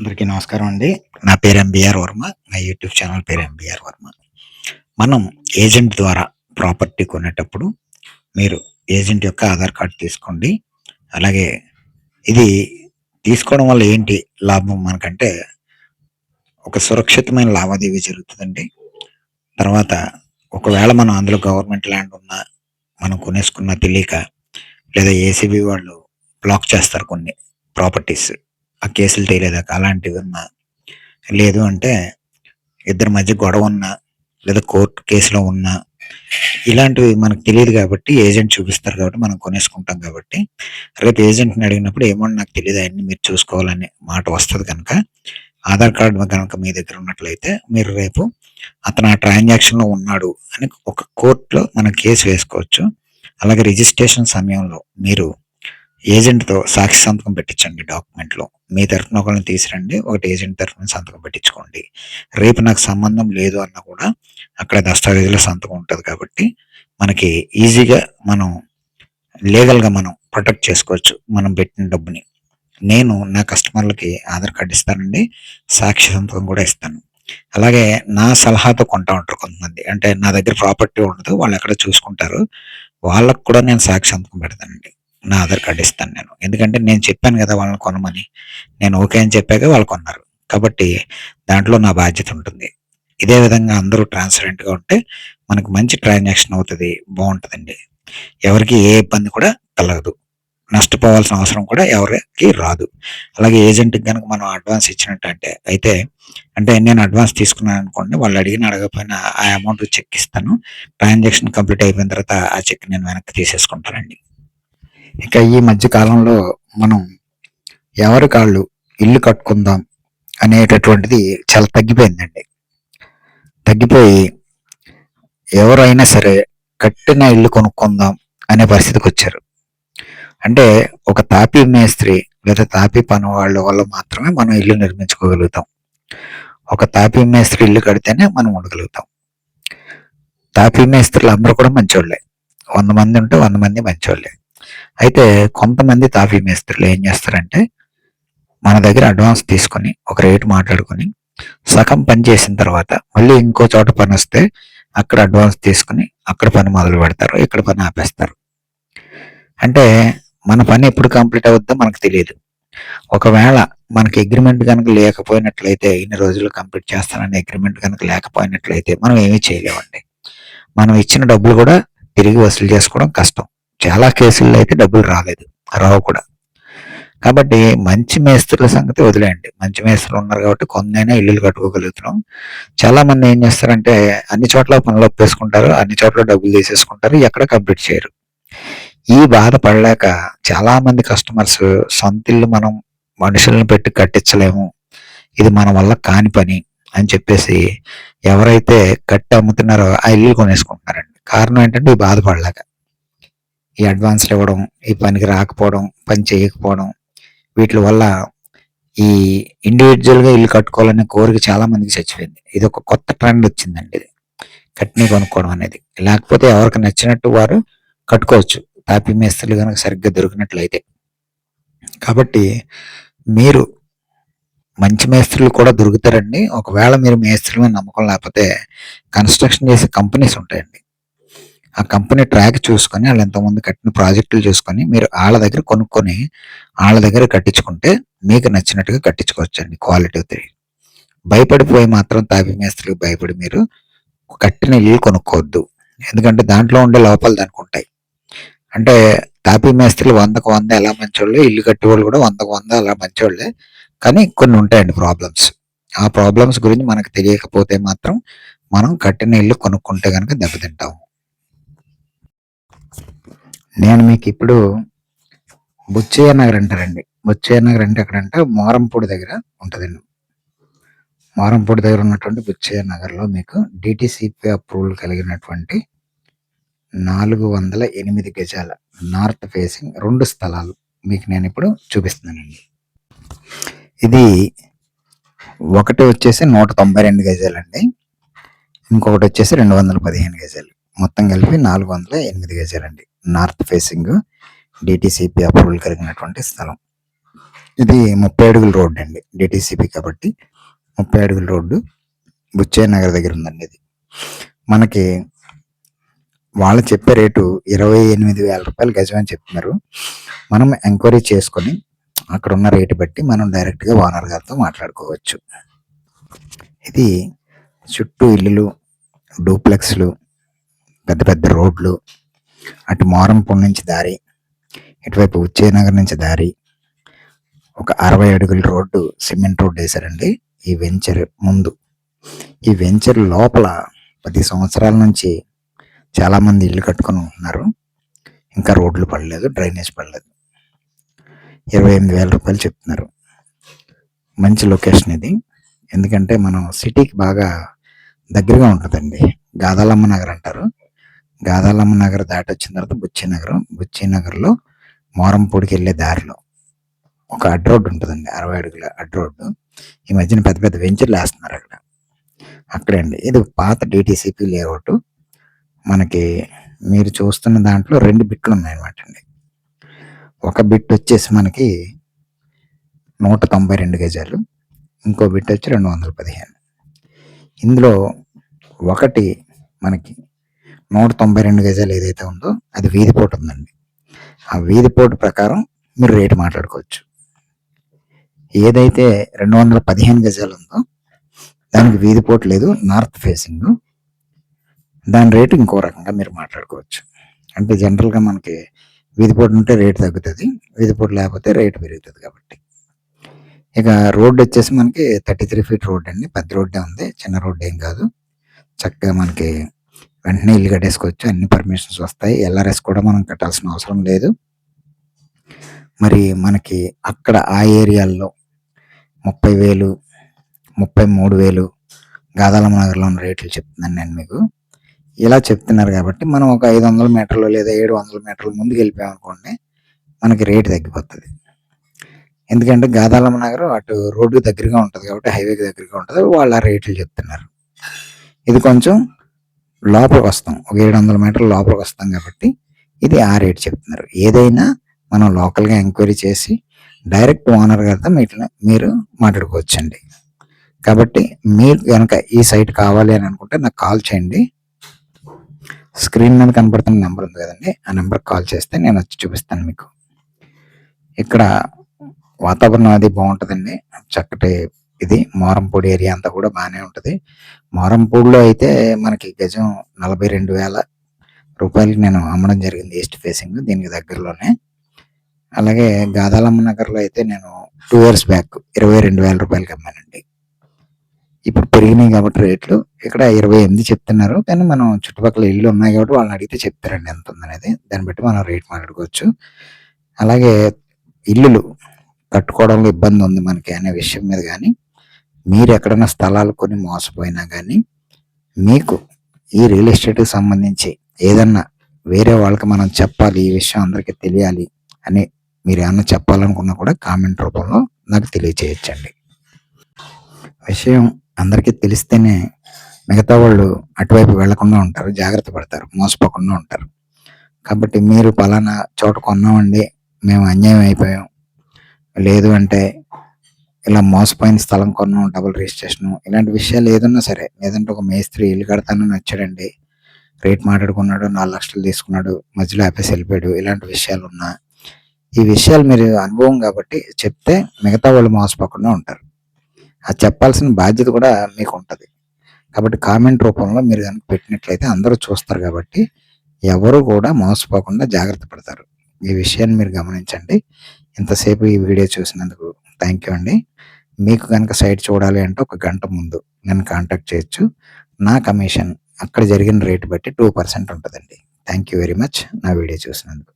అందరికీ నమస్కారం అండి. నా పేరు ఎంబీఆర్ వర్మ. నా యూట్యూబ్ ఛానల్ పేరు ఎంబీఆర్ వర్మ. మనం ఏజెంట్ ద్వారా ప్రాపర్టీ కొనేటప్పుడు మీరు ఏజెంట్ యొక్క ఆధార్ కార్డ్ తీసుకోండి. అలాగే ఇది తీసుకోవడం వల్ల ఏంటి లాభం మనకంటే, ఒక సురక్షితమైన లావాదేవీ జరుగుతుందండి. తర్వాత ఒకవేళ మనం అందులో గవర్నమెంట్ ల్యాండ్ ఉన్నా, మనం కొనేసుకున్నా తెలియక, లేదా ఏసీబీ వాళ్ళు బ్లాక్ చేస్తారు కొన్ని ప్రాపర్టీస్. ఆ కేసులు తెలియదాకా అలాంటివి ఉన్నా, లేదు అంటే ఇద్దరి మధ్య గొడవ ఉన్నా, లేదా కోర్టు కేసులో ఉన్నా, ఇలాంటివి మనకు తెలియదు కాబట్టి ఏజెంట్ చూపిస్తారు కాబట్టి మనం కొనేసుకుంటాం కాబట్టి, రేపు ఏజెంట్ని అడిగినప్పుడు ఏమో నాకు తెలియదు అవన్నీ మీరు చూసుకోవాలనే మాట వస్తుంది కనుక, ఆధార్ కార్డు కనుక మీ దగ్గర ఉన్నట్లయితే మీరు రేపు అతను ఆ ట్రాన్సాక్షన్లో ఉన్నాడు అని ఒక కోర్టులో మనం కేసు వేసుకోవచ్చు. అలాగే రిజిస్ట్రేషన్ సమయంలో మీరు ఏజెంట్తో సాక్షి సంతకం పెట్టించండి. డాక్యుమెంట్లో మీ తరఫున ఒకరిని తీసురండి, ఒకటి ఏజెంట్ తరఫున సంతకం పెట్టించుకోండి. రేపు నాకు సంబంధం లేదు అన్నా కూడా అక్కడ దస్తావేజుల సంతకం ఉంటుంది కాబట్టి మనకి ఈజీగా మనం లీగల్గా మనం ప్రొటెక్ట్ చేసుకోవచ్చు మనం పెట్టిన డబ్బుని. నేను నా కస్టమర్లకి ఆధార్ కార్డు ఇస్తానండి, సాక్షి సంతకం కూడా ఇస్తాను. అలాగే నా సలహాతో కొంటా ఉంటారు కొంతమంది, అంటే నా దగ్గర ప్రాపర్టీ ఉండదు, వాళ్ళు ఎక్కడ చూసుకుంటారు, వాళ్ళకు కూడా నేను సాక్షి సంతకం పెడతానండి. నా ఆధార్ కార్డు ఇస్తాను నేను, ఎందుకంటే నేను చెప్పాను కదా వాళ్ళని కొనమని, నేను ఓకే అని చెప్పాక వాళ్ళు కొన్నారు కాబట్టి దాంట్లో నా బాధ్యత ఉంటుంది. ఇదే విధంగా అందరూ ట్రాన్స్పరెంట్గా ఉంటే మనకు మంచి ట్రాన్సాక్షన్ అవుతుంది, బాగుంటుందండి. ఎవరికి ఏ ఇబ్బంది కూడా కలగదు, నష్టపోవాల్సిన అవసరం కూడా ఎవరికి రాదు. అలాగే ఏజెంట్కి కనుక మనం అడ్వాన్స్ ఇచ్చినట్టు అంటే నేను అడ్వాన్స్ తీసుకున్నాను అనుకోండి, వాళ్ళు అడగకపోయినా ఆ అమౌంట్ చెక్ ఇస్తాను. ట్రాన్సాక్షన్ కంప్లీట్ అయిపోయిన తర్వాత ఆ చెక్ నేను వెనక్కి తీసేసుకుంటానండి. ఇక ఈ మధ్య కాలంలో మనం ఎవరి కాళ్ళు ఇల్లు కట్టుకుందాం అనేటటువంటిది చాలా తగ్గిపోయిందండి. తగ్గిపోయి ఎవరైనా సరే కట్టిన ఇల్లు కొనుక్కుందాం అనే పరిస్థితికి వచ్చారు. అంటే ఒక తాపీ మేస్త్రి లేదా తాపీ పని వాళ్ళ వల్ల మాత్రమే మనం ఇల్లు నిర్మించుకోగలుగుతాం. ఒక తాపీ మేస్త్రి ఇల్లు కడితేనే మనం ఉండగలుగుతాం. తాపీ మేస్త్రులు అందరూ కూడా మంచోళ్ళే, 100 మంది ఉంటే 100 మంది మంచోళ్ళే. అయితే కొంతమంది తాపీ మేస్త్రులు ఏం చేస్తారంటే, మన దగ్గర అడ్వాన్స్ తీసుకొని ఒక రేటు మాట్లాడుకొని సగం పని చేసిన తర్వాత మళ్ళీ ఇంకో చోట పని వస్తే అక్కడ అడ్వాన్స్ తీసుకుని అక్కడ పని మొదలు పెడతారు, ఇక్కడ పని ఆపేస్తారు. అంటే మన పని ఎప్పుడు కంప్లీట్ అవుద్దో మనకు తెలియదు. ఒకవేళ మనకి అగ్రిమెంట్ కనుక లేకపోయినట్లయితే, ఇన్ని రోజులు కంప్లీట్ చేస్తానని అగ్రిమెంట్ కనుక లేకపోయినట్లయితే మనం ఏమీ చేయలేమండి. మనం ఇచ్చిన డబ్బులు కూడా తిరిగి వసూలు చేసుకోవడం కష్టం. చాలా కేసుల్లో అయితే డబ్బులు రావు కూడా. కాబట్టి మంచి మేస్త్రుల సంగతి వదిలేయండి, మంచి మేస్త్రులు ఉన్నారు కాబట్టి కొందైనా ఇల్లులు కట్టుకోగలుగుతున్నాం. చాలా మంది ఏం చేస్తారంటే అన్ని చోట్ల పనులు ఒప్పేసుకుంటారు, అన్ని చోట్ల డబ్బులు తీసేసుకుంటారు, ఎక్కడ కంప్లీట్ చేయరు. ఈ బాధ పడలేక చాలా మంది కస్టమర్స్ సొంత ఇల్లు మనం మనుషులను పెట్టి కట్టించలేము, ఇది మన వల్ల కాని పని అని చెప్పేసి ఎవరైతే కట్టి అమ్ముతున్నారో ఆ ఇల్లు కొనేసుకుంటున్నారండి. కారణం ఏంటంటే ఈ బాధపడలేక, ఈ అడ్వాన్స్లు ఇవ్వడం, ఈ పనికి రాకపోవడం, పని చేయకపోవడం, వీటి వల్ల ఈ ఇండివిజువల్గా ఇల్లు కట్టుకోవాలనే కోరిక చాలా మందికి చచ్చిపోయింది. ఇది ఒక కొత్త ట్రెండ్ వచ్చిందండి, ఇది కట్టిని కొనుక్కోవడం అనేది. లేకపోతే ఎవరికి నచ్చినట్టు వారు కట్టుకోవచ్చు, తాపీ మేస్త్రులు కనుక సరిగ్గా దొరికినట్లయితే. కాబట్టి మీరు మంచి మేస్త్రులు కూడా దొరుకుతారండి. ఒకవేళ మీరు మేస్త్రుల మీద నమ్మకం లేకపోతే కన్స్ట్రక్షన్ చేసే కంపెనీస్ ఉంటాయండి, ఆ కంపెనీ ట్రాక్ చూసుకొని వాళ్ళు ఎంతమంది కట్టిన ప్రాజెక్టులు చూసుకొని మీరు వాళ్ళ దగ్గర కొనుక్కొని వాళ్ళ దగ్గర కట్టించుకుంటే మీకు నచ్చినట్టుగా కట్టించుకోవచ్చండి, క్వాలిటీ. భయపడిపోయి మాత్రం తాపీ మేస్త్రులకు భయపడి మీరు కట్టిన ఇల్లు కొనుక్కోవద్దు, ఎందుకంటే దాంట్లో ఉండే లోపాలు దానికి ఉంటాయి. అంటే తాపీ మేస్త్రులు 100కు 100 ఎలా మంచోళ్ళు, ఇల్లు కట్టేవాళ్ళు కూడా 100కు 100 అలా మంచోళ్ళే. కానీ కొన్ని ఉంటాయండి ప్రాబ్లమ్స్. ఆ ప్రాబ్లమ్స్ గురించి మనకు తెలియకపోతే మాత్రం మనం కట్టిన ఇల్లు కొనుక్కుంటే కనుక దెబ్బతింటాము. నేను మీకు ఇప్పుడు బుచ్చయ్య నగర్ అంటారండి. బుచ్చయ్య నగర్ అంటే ఎక్కడంటే మోరంపూడి దగ్గర ఉంటుందండి. మోరంపూడి దగ్గర ఉన్నటువంటి బుచ్చయ్య నగర్లో మీకు డిటిసిపి అప్రూవల్ కలిగినటువంటి 408 గజాల నార్త్ ఫేసింగ్ 2 స్థలాలు మీకు నేను ఇప్పుడు చూపిస్తున్నానండి. ఇది ఒకటి వచ్చేసి 192 గజాలండి, ఇంకొకటి వచ్చేసి 215 గజాలు, మొత్తం కలిపి 408 గజాలండి. నార్త్ ఫేసింగ్ డిటిసిపి అప్రూవల్ కలిగినటువంటి స్థలం. ఇది 30 అడుగుల రోడ్డు అండి, డిటిసిపి కాబట్టి 30 అడుగుల రోడ్డు బుచ్చయ్య నగర్ దగ్గర ఉందండి. ఇది మనకి వాళ్ళు చెప్పే రేటు 28,000 రూపాయలు గజం అని చెప్తున్నారు. మనం ఎంక్వైరీ చేసుకొని అక్కడ ఉన్న రేటు బట్టి మనం డైరెక్ట్గా ఓనర్ గారితో మాట్లాడుకోవచ్చు. ఇది చుట్టూ ఇల్లులు, డూప్లెక్స్లు, పెద్ద పెద్ద రోడ్లు, అటు మోరంపూడి నుంచి దారి, ఇటువైపు ఉచ్చయనగర్ నుంచి దారి, ఒక 60 అడుగుల రోడ్డు సిమెంట్ రోడ్డు వేశారండి ఈ వెంచర్ ముందు. ఈ వెంచర్ లోపల 10 సంవత్సరాల నుంచి చాలామంది ఇల్లు కట్టుకొని ఉంటున్నారు. ఇంకా రోడ్లు పడలేదు, డ్రైనేజ్ పడలేదు. 28,000 రూపాయలు చెప్తున్నారు. మంచి లొకేషన్ ఇది, ఎందుకంటే మనం సిటీకి బాగా దగ్గరగా ఉంటుందండి. గాదాలమ్మ నగర్ అంటారు. గాదాలమ్మ నగర్ దాటి వచ్చిన తర్వాత బుచ్చినగర్లో మోరంపూడికి వెళ్ళే దారిలో ఒక అడ్డు రోడ్డు ఉంటుందండి, 60 అడుగుల అడ్డు రోడ్డు. ఈ మధ్యన పెద్ద పెద్ద వెంచర్లు వేస్తున్నారు అక్కడే అండి. ఇది పాత డిటిసిపి లేఅవుట్. మనకి మీరు చూస్తున్న దాంట్లో 2 బిట్లు ఉన్నాయన్నమాట అండి. ఒక బిట్ వచ్చేసి మనకి 192 గజాలు, ఇంకో బిట్ వచ్చి 215. ఇందులో ఒకటి మనకి 192 గజాలు ఏదైతే ఉందో అది వీధిపోటు ఉందండి. ఆ వీధిపోటు ప్రకారం మీరు రేటు మాట్లాడుకోవచ్చు. ఏదైతే 215 గజాలు ఉందో దానికి వీధిపోటు లేదు, నార్త్ ఫేసింగ్, దాని రేటు ఇంకో రకంగా మీరు మాట్లాడుకోవచ్చు. అంటే జనరల్గా మనకి వీధిపోటు ఉంటే రేటు తగ్గుతుంది, వీధిపోటు లేకపోతే రేటు పెరుగుతుంది కాబట్టి. ఇక రోడ్డు వచ్చేసి మనకి 33 ఫీట్ రోడ్ అండి, పెద్ద రోడ్డే ఉంది, చిన్న రోడ్డు ఏం కాదు. చక్కగా మనకి వెంటనే ఇల్లు కట్టేసుకోవచ్చు, అన్ని పర్మిషన్స్ వస్తాయి. ఎల్ఆర్ఎస్ కూడా మనం కట్టాల్సిన అవసరం లేదు. మరి మనకి అక్కడ ఆ ఏరియాల్లో 30,000, 33,000 గాదాలమ్మ నగర్లో ఉన్న రేట్లు చెప్తున్నాను నేను మీకు. ఇలా చెప్తున్నారు కాబట్టి మనం ఒక 500 మీటర్లు లేదా 700 మీటర్ల ముందుకు వెళ్ళిపోయామనుకోండి, మనకి రేటు తగ్గిపోతుంది. ఎందుకంటే గాదాలమ్మ నగర్ అటు రోడ్డు దగ్గరగా ఉంటుంది కాబట్టి, హైవేకి దగ్గరగా ఉంటుంది, వాళ్ళు ఆ రేట్లు చెప్తున్నారు. ఇది కొంచెం లోపలికి వస్తాం, ఒక 700 మీటర్ల లోపలికి వస్తాం కాబట్టి ఇది ఆ రేటు చెప్తున్నారు. ఏదైనా మనం లోకల్గా ఎంక్వైరీ చేసి డైరెక్ట్ ఓనర్ గారితో మీరు మాట్లాడుకోవచ్చండి. కాబట్టి మీరు కనుక ఈ సైట్ కావాలి అని అనుకుంటే నాకు కాల్ చేయండి. స్క్రీన్ మీద కనపడుతున్న నెంబర్ ఉంది కదండి, ఆ నెంబర్కి కాల్ చేస్తే నేను వచ్చి చూపిస్తాను మీకు. ఇక్కడ వాతావరణం అది బాగుంటుందండి, చక్కటి ఇది మోరంపూడి ఏరియా అంతా కూడా బాగానే ఉంటుంది. మోరంపూడిలో అయితే మనకి గజం 42,000 రూపాయలకి నేను అమ్మడం జరిగింది, ఈస్ట్ ఫేసింగ్, దీనికి దగ్గరలోనే. అలాగే గాదాలమ్మ నగర్లో అయితే నేను 2 years బ్యాక్ 22,000 రూపాయలకి అమ్మానండి. ఇప్పుడు పెరిగినాయి కాబట్టి రేట్లు ఇక్కడ 28 చెప్తున్నారు, కానీ మనం చుట్టుపక్కల ఇల్లు ఉన్నాయి కాబట్టి వాళ్ళని అడిగితే చెప్తారండి ఎంత ఉందనేది, దాన్ని బట్టి మనం రేట్ మాట్లాడుకోవచ్చు. అలాగే ఇల్లులు కట్టుకోవడంలో ఇబ్బంది ఉంది మనకి అనే విషయం మీద కానీ, మీరు ఎక్కడైనా స్థలాలు కొని మోసపోయినా కానీ, మీకు ఈ రియల్ ఎస్టేట్కి సంబంధించి ఏదన్నా వేరే వాళ్ళకి మనం చెప్పాలి, ఈ విషయం అందరికీ తెలియాలి అని మీరు ఏమన్నా చెప్పాలనుకున్నా కూడా కామెంట్ రూపంలో నాకు తెలియచేయచ్చండి. విషయం అందరికీ తెలిస్తేనే మిగతా వాళ్ళు అటువైపు వెళ్లకుండా ఉంటారు, జాగ్రత్త పడతారు, మోసపోకుండా ఉంటారు. కాబట్టి మీరు పలానా చోట కొన్నామండి, మేము అన్యాయం అయిపోయాం, లేదు అంటే ఇలా మోసపోయిన స్థలం కొన్నాం, డబుల్ రిజిస్ట్రేషన్, ఇలాంటి విషయాలు ఏదన్నా సరే, లేదంటే ఒక మేస్త్రి ఇల్లు కడతానని వచ్చాడండి, రేట్ మాట్లాడుకున్నాడు, 4 లక్షలు తీసుకున్నాడు, మధ్యలో ఆపేసి వెళ్ళిపోయాడు, ఇలాంటి విషయాలు ఉన్నా, ఈ విషయాలు మీరు అనుభవం కాబట్టి చెప్తే మిగతా వాళ్ళు మోసపోకుండా ఉంటారు. అది చెప్పాల్సిన బాధ్యత కూడా మీకు ఉంటుంది. కాబట్టి కామెంట్ రూపంలో మీరు కనుక పెట్టినట్లయితే అందరూ చూస్తారు కాబట్టి ఎవరు కూడా మోసపోకుండా జాగ్రత్త పడతారు. ఈ విషయాన్ని మీరు గమనించండి. ఇంతసేపు ఈ వీడియో చూసినందుకు థ్యాంక్ యూ అండి. మీకు కనుక సైట్ చూడాలి అంటే ఒక గంట ముందు నన్ను కాంటాక్ట్ చేయొచ్చు. నా కమిషన్ అక్కడ జరిగిన రేటు బట్టి 2% ఉంటుందండి. థ్యాంక్ యూ వెరీ మచ్ నా వీడియో చూసినందుకు.